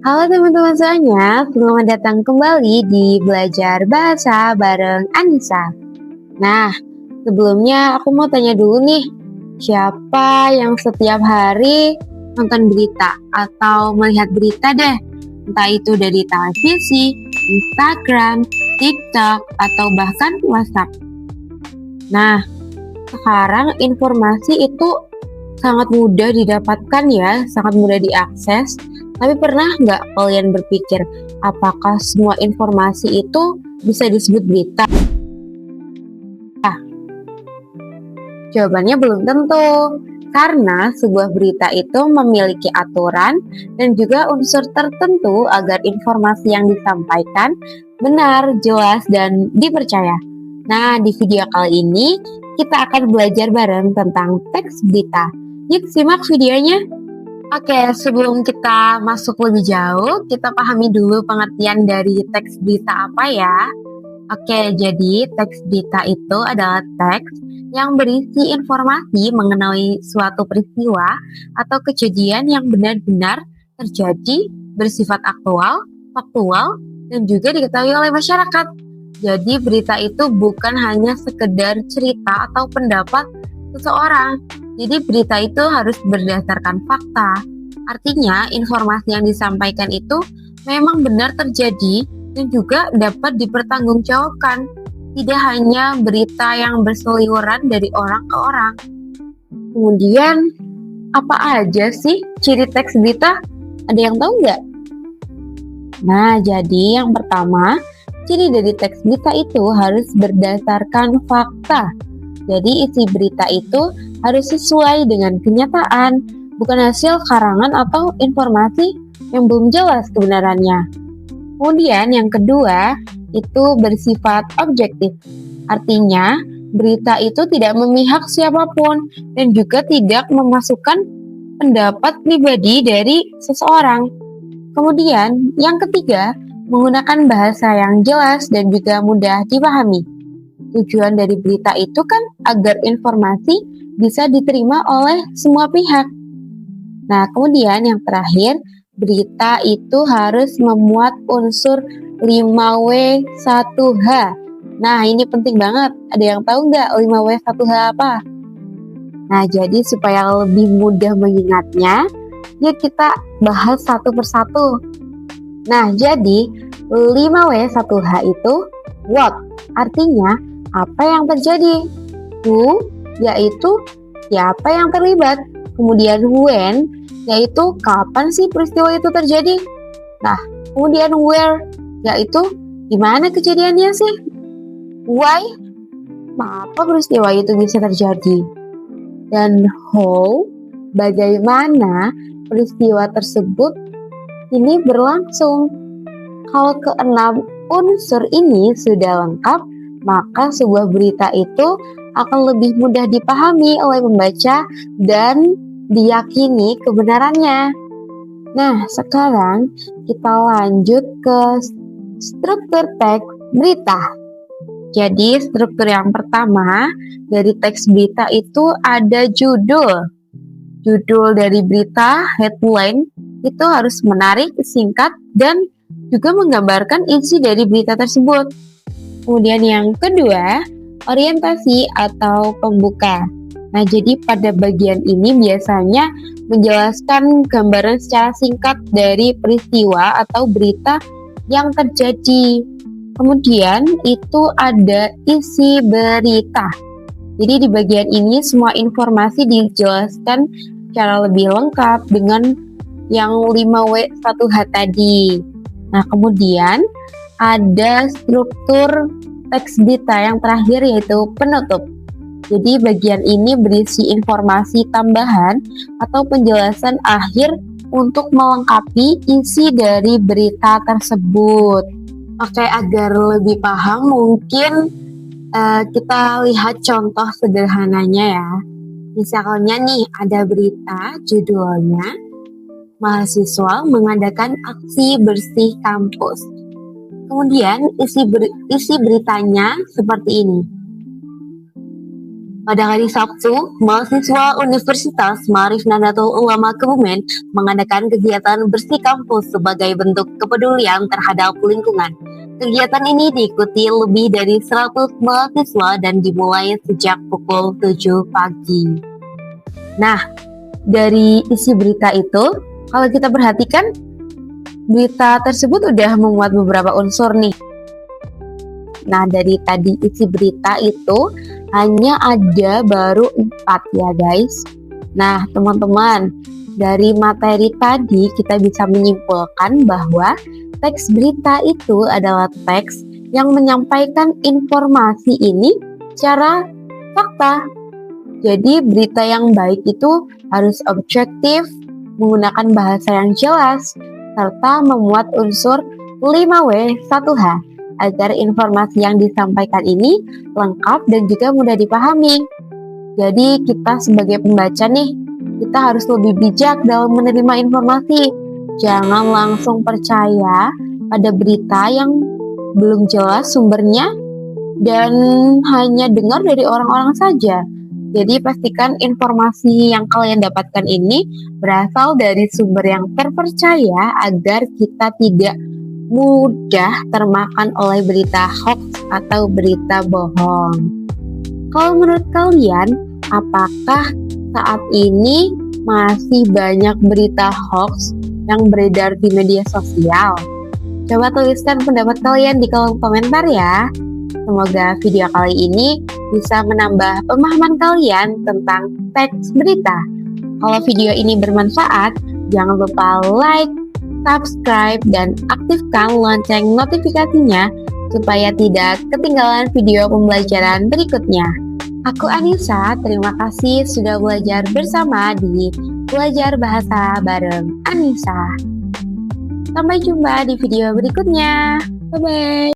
Halo teman-teman semuanya, selamat datang kembali di Belajar Bahasa bareng Anissa. Nah, sebelumnya aku mau tanya dulu nih, siapa yang setiap hari nonton berita atau melihat berita deh? Entah itu dari televisi, Instagram, TikTok, atau bahkan WhatsApp. Nah, sekarang informasi itu sangat mudah didapatkan ya, sangat mudah diakses. Tapi pernah nggak kalian berpikir, apakah semua informasi itu bisa disebut berita? Jawabannya belum tentu, karena sebuah berita itu memiliki aturan dan juga unsur tertentu agar informasi yang disampaikan benar, jelas, dan dipercaya. Nah, di video kali ini kita akan belajar bareng tentang teks berita. Yuk simak videonya. Oke, sebelum kita masuk lebih jauh, kita pahami dulu pengertian dari teks berita apa ya. Oke, jadi teks berita itu adalah teks yang berisi informasi mengenai suatu peristiwa atau kejadian yang benar-benar terjadi, bersifat aktual, faktual, dan juga diketahui oleh masyarakat. Jadi berita itu bukan hanya sekedar cerita atau pendapat seseorang. Jadi berita itu harus berdasarkan fakta. Artinya informasi yang disampaikan itu memang benar terjadi dan juga dapat dipertanggungjawabkan. Tidak hanya berita yang berseliweran dari orang ke orang. Kemudian, apa aja sih ciri teks berita? Ada yang tahu nggak? Nah, jadi yang pertama, ciri dari teks berita itu harus berdasarkan fakta. Jadi isi berita itu harus sesuai dengan kenyataan, bukan hasil karangan atau informasi yang belum jelas kebenarannya. Kemudian yang kedua, itu bersifat objektif. Artinya, berita itu tidak memihak siapapun dan juga tidak memasukkan pendapat pribadi dari seseorang. Kemudian yang ketiga, menggunakan bahasa yang jelas dan juga mudah dipahami. Tujuan dari berita itu kan agar informasi bisa diterima oleh semua pihak. Nah, kemudian yang terakhir, berita itu harus memuat unsur 5W1H. Nah, ini penting banget. Ada yang tahu nggak 5W1H apa? Nah, jadi supaya lebih mudah mengingatnya, yuk kita bahas satu persatu. Nah, jadi 5W1H itu what, artinya apa yang terjadi. Who, yaitu siapa yang terlibat. Kemudian when, yaitu kapan sih peristiwa itu terjadi. Nah, kemudian where, yaitu di mana kejadiannya sih. Why, mengapa peristiwa itu bisa terjadi. Dan how, bagaimana peristiwa tersebut ini berlangsung. Kalau keenam unsur ini sudah lengkap, maka sebuah berita itu akan lebih mudah dipahami oleh pembaca dan diyakini kebenarannya. Nah, sekarang kita lanjut ke struktur teks berita. Jadi, struktur yang pertama dari teks berita itu ada judul. Judul dari berita, headline, itu harus menarik, singkat, dan juga menggambarkan isi dari berita tersebut. Kemudian yang kedua, orientasi atau pembuka. Nah, jadi pada bagian ini biasanya menjelaskan gambaran secara singkat dari peristiwa atau berita yang terjadi. Kemudian itu ada isi berita. Jadi di bagian ini semua informasi dijelaskan secara lebih lengkap dengan yang 5W1H tadi. Nah, kemudian ada struktur teks berita yang terakhir yaitu penutup. Jadi bagian ini berisi informasi tambahan atau penjelasan akhir untuk melengkapi isi dari berita tersebut. Oke, agar lebih paham mungkin kita lihat contoh sederhananya ya. Misalnya nih ada berita judulnya mahasiswa mengadakan aksi bersih kampus. Kemudian isi beritanya seperti ini. Pada hari Sabtu, mahasiswa Universitas Ma'arif Nahdlatul Ulama Kebumen mengadakan kegiatan bersih kampus sebagai bentuk kepedulian terhadap lingkungan. Kegiatan ini diikuti lebih dari 100 mahasiswa dan dimulai sejak pukul 7 pagi. Nah, dari isi berita itu, kalau kita perhatikan, berita tersebut udah memuat beberapa unsur nih. Nah, dari tadi isi berita itu hanya ada baru 4 ya guys. Nah, teman-teman, dari materi tadi kita bisa menyimpulkan bahwa teks berita itu adalah teks yang menyampaikan informasi ini secara fakta. Jadi berita yang baik itu harus objektif, menggunakan bahasa yang jelas, serta memuat unsur 5W1H agar informasi yang disampaikan ini lengkap dan juga mudah dipahami. Jadi kita sebagai pembaca nih, kita harus lebih bijak dalam menerima informasi. Jangan langsung percaya pada berita yang belum jelas sumbernya dan hanya dengar dari orang-orang saja. Jadi pastikan informasi yang kalian dapatkan ini berasal dari sumber yang terpercaya agar kita tidak mudah termakan oleh berita hoax atau berita bohong. Kalau menurut kalian, apakah saat ini masih banyak berita hoax yang beredar di media sosial? Coba tuliskan pendapat kalian di kolom komentar ya. Semoga video kali ini bisa menambah pemahaman kalian tentang teks berita. Kalau video ini bermanfaat, jangan lupa like, subscribe, dan aktifkan lonceng notifikasinya supaya tidak ketinggalan video pembelajaran berikutnya. Aku Anissa, terima kasih sudah belajar bersama di Belajar Bahasa bareng Anissa. Sampai jumpa di video berikutnya. Bye-bye.